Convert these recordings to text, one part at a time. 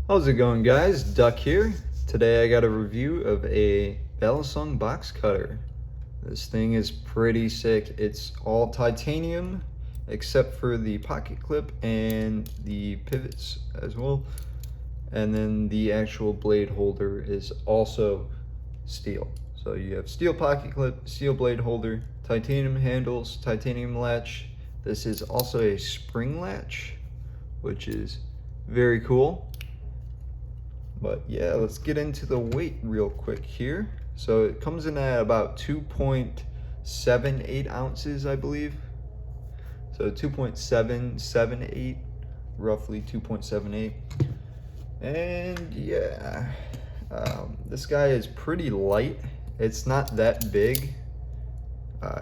How's it going, guys? Duck here. Today I got a review of a Balisong box cutter. This thing is pretty sick. It's all titanium except for the pocket clip and the pivots as well. And then the actual blade holder is also steel. So you have steel pocket clip, steel blade holder, titanium handles, titanium latch. This is also a spring latch, which is very cool. But yeah, let's get into the weight real quick here. So it comes in at about 2.78 ounces, I believe. So 2.778, roughly 2.78. And yeah, this guy is pretty light. It's not that big.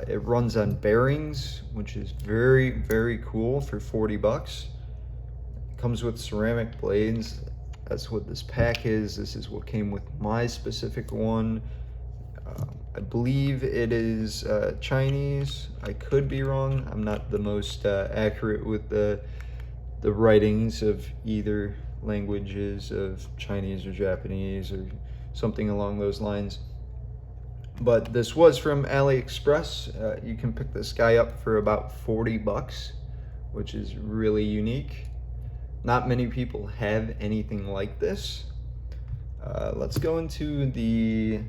It runs on bearings, which is very, very cool for 40 bucks. It comes with ceramic blades. That's what this pack is. This is what came with my specific one. I believe it is Chinese. I could be wrong. I'm not the most accurate with the writings of either languages of Chinese or Japanese or something along those lines. But this was from AliExpress. You can pick this guy up for about 40 bucks, which is really unique. Not many people have anything like this. Let's go into the...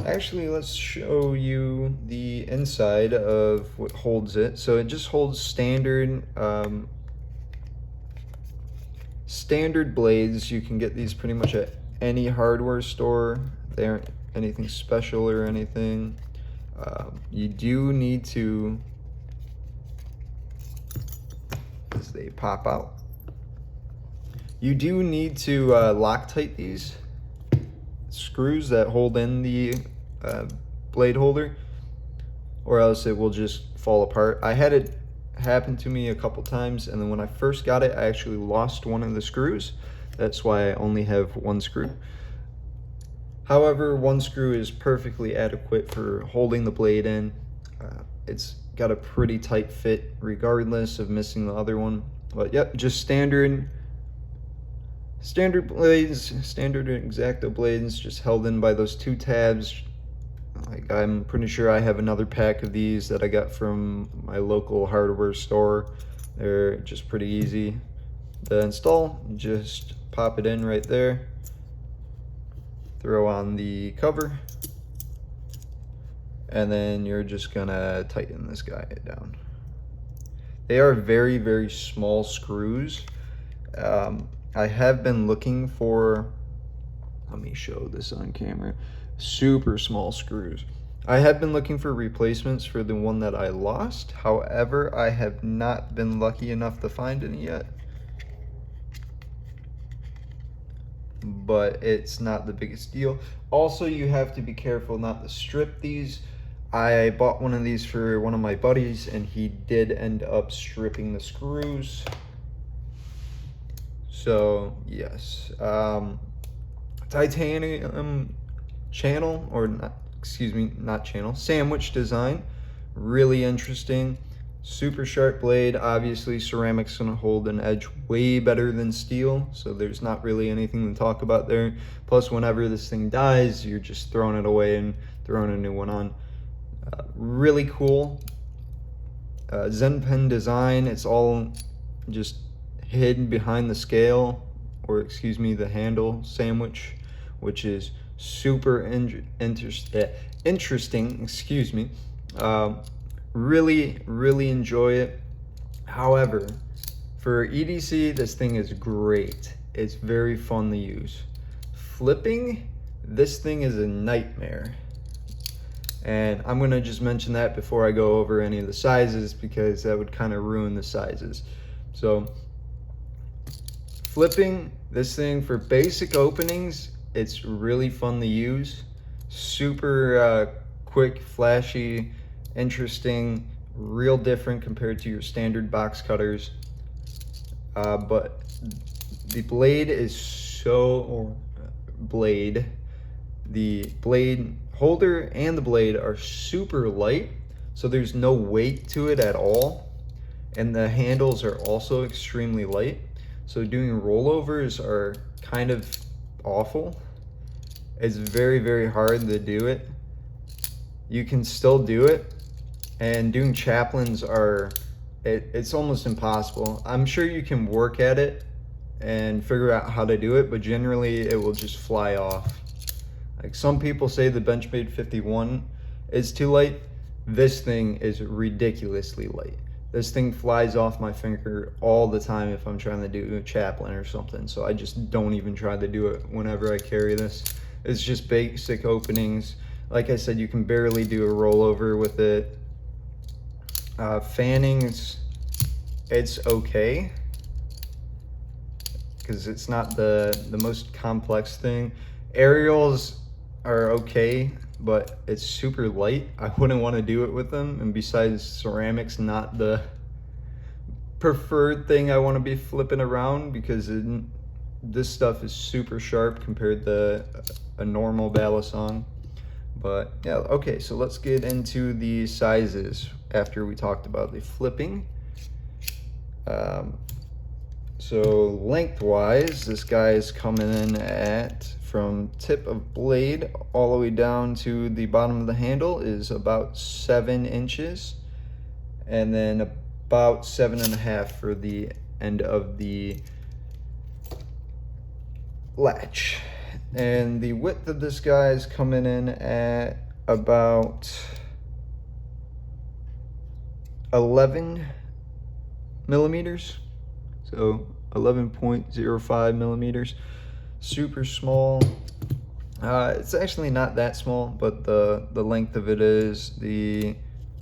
Actually, let's show you the inside of what holds it. So it just holds standard blades. You can get these pretty much at any hardware store. They aren't anything special or anything. You do need to... as they pop out. You do need to Loctite these screws that hold in the blade holder, or else it will just fall apart. I had it happen to me a couple times, and then when I first got it, I actually lost one of the screws. That's why I only have one screw. However, one screw is perfectly adequate for holding the blade in. It's got a pretty tight fit regardless of missing the other one. But yep, just standard blades, standard X-Acto blades, just held in by those two tabs. Like, I'm pretty sure I have another pack of these that I got from my local hardware store. They're just pretty easy to install. Just pop it in right there, throw on the cover, and then you're just gonna tighten this guy down. They are very, very small screws. I have been looking for, let me show this on camera, super small screws. I have been looking for replacements for the one that I lost. However, I have not been lucky enough to find any yet. But it's not the biggest deal. Also, you have to be careful not to strip these. I bought one of these for one of my buddies, and he did end up stripping the screws. So yes, titanium channel, or not, excuse me, not channel, sandwich design, really interesting. Super sharp blade. Obviously ceramic's gonna hold an edge way better than steel, so there's not really anything to talk about there. Plus, whenever this thing dies, you're just throwing it away and throwing a new one on. Really cool. Zen pen design. It's all just hidden behind the scale, or excuse me, the handle sandwich, which is super interesting, excuse me. Really enjoy it. However, for EDC, this thing is great. It's very fun to use. Flipping, this thing is a nightmare. And I'm gonna just mention that before I go over any of the sizes, because that would kind of ruin the sizes. So flipping this thing for basic openings, it's really fun to use. Super quick, flashy, interesting, real different compared to your standard box cutters. But the blade is the blade holder and the blade are super light, so there's no weight to it at all. And the handles are also extremely light. So doing rollovers are kind of awful. It's very, very hard to do it. You can still do it, and doing chaplains it's almost impossible. I'm sure you can work at it and figure out how to do it, but generally it will just fly off. Like, some people say the Benchmade 51 is too light. This thing is ridiculously light. This thing flies off my finger all the time if I'm trying to do a chaplain or something, so I just don't even try to do it whenever I carry this. It's just basic openings. Like I said, you can barely do a rollover with it. Fanning, it's okay, because it's not the most complex thing. Aerials are okay, but it's super light. I wouldn't want to do it with them, and besides, ceramic's not the preferred thing I want to be flipping around, because this stuff is super sharp compared to a normal Balisong. But yeah, okay, so let's get into the sizes after we talked about the flipping. So lengthwise, this guy is coming in at, from tip of blade all the way down to the bottom of the handle, is about 7 inches, and then about 7.5 for the end of the latch. And the width of this guy is coming in at about 11 millimeters. So 11.05 millimeters. Super small. It's actually not that small, but the length of it is. The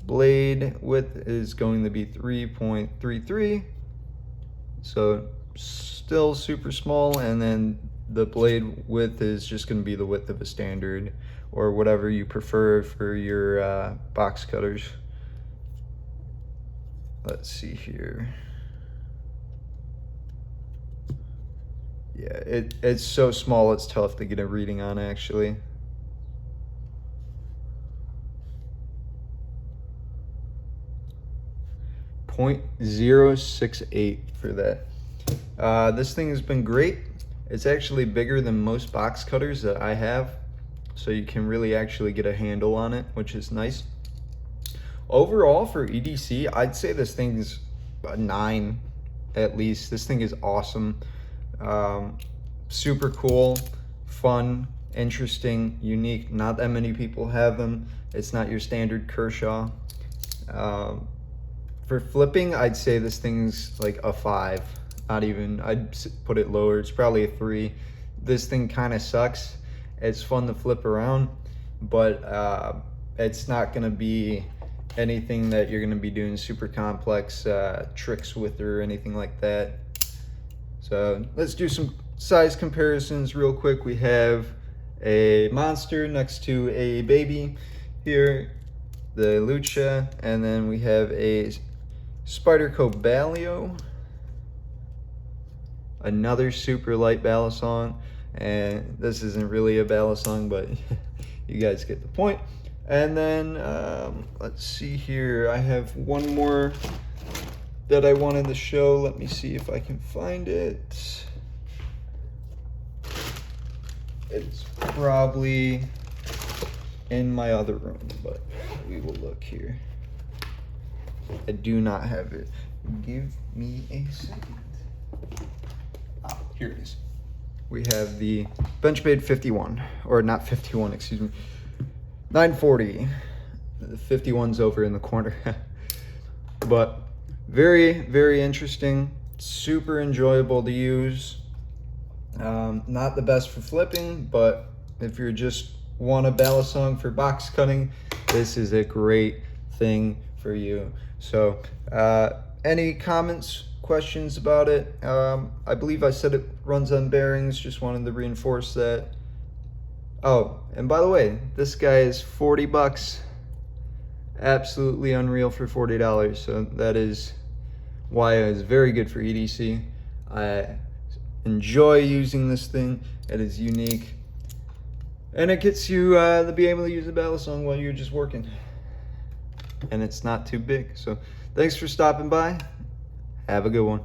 blade width is going to be 3.33. So still super small, and then the blade width is just going to be the width of a standard, or whatever you prefer for your box cutters. Let's see here. Yeah, it's so small it's tough to get a reading on, actually. .068 for that. This thing has been great. It's actually bigger than most box cutters that I have, so you can really actually get a handle on it, which is nice. Overall, for EDC, I'd say this thing's a 9 at least. This thing is awesome. Super cool, fun, interesting, unique. Not that many people have them. It's not your standard Kershaw. For flipping, I'd say this thing's like a 5. Not even, I'd put it lower. It's probably a 3. This thing kind of sucks. It's fun to flip around, but it's not going to be anything that you're going to be doing super complex tricks with or anything like that. So let's do some size comparisons real quick. We have a monster next to a baby here, the Lucha, and then we have a Spyderco Balio, another super light Balisong, and this isn't really a Balisong, but you guys get the point. And then let's see here, I have one more that I wanted to show. Let me see if I can find it. It's probably in my other room, but we will look here. I do not have it. Give me a second. Ah, here it is. We have the Benchmade 51, or not 51, excuse me, 940. The 51's over in the corner. But very, very interesting, super enjoyable to use. Not the best for flipping, but if you're just want a Balisong for box cutting, this is a great thing for you. So any comments, questions about it? I believe I said it runs on bearings, just wanted to reinforce that. Oh, and by the way, this guy is 40 bucks. Absolutely unreal for $40. So that is why it's very good for EDC. I enjoy using this thing. It is unique, and it gets you to be able to use a Balisong while you're just working, and it's not too big. So thanks for stopping by. Have a good one.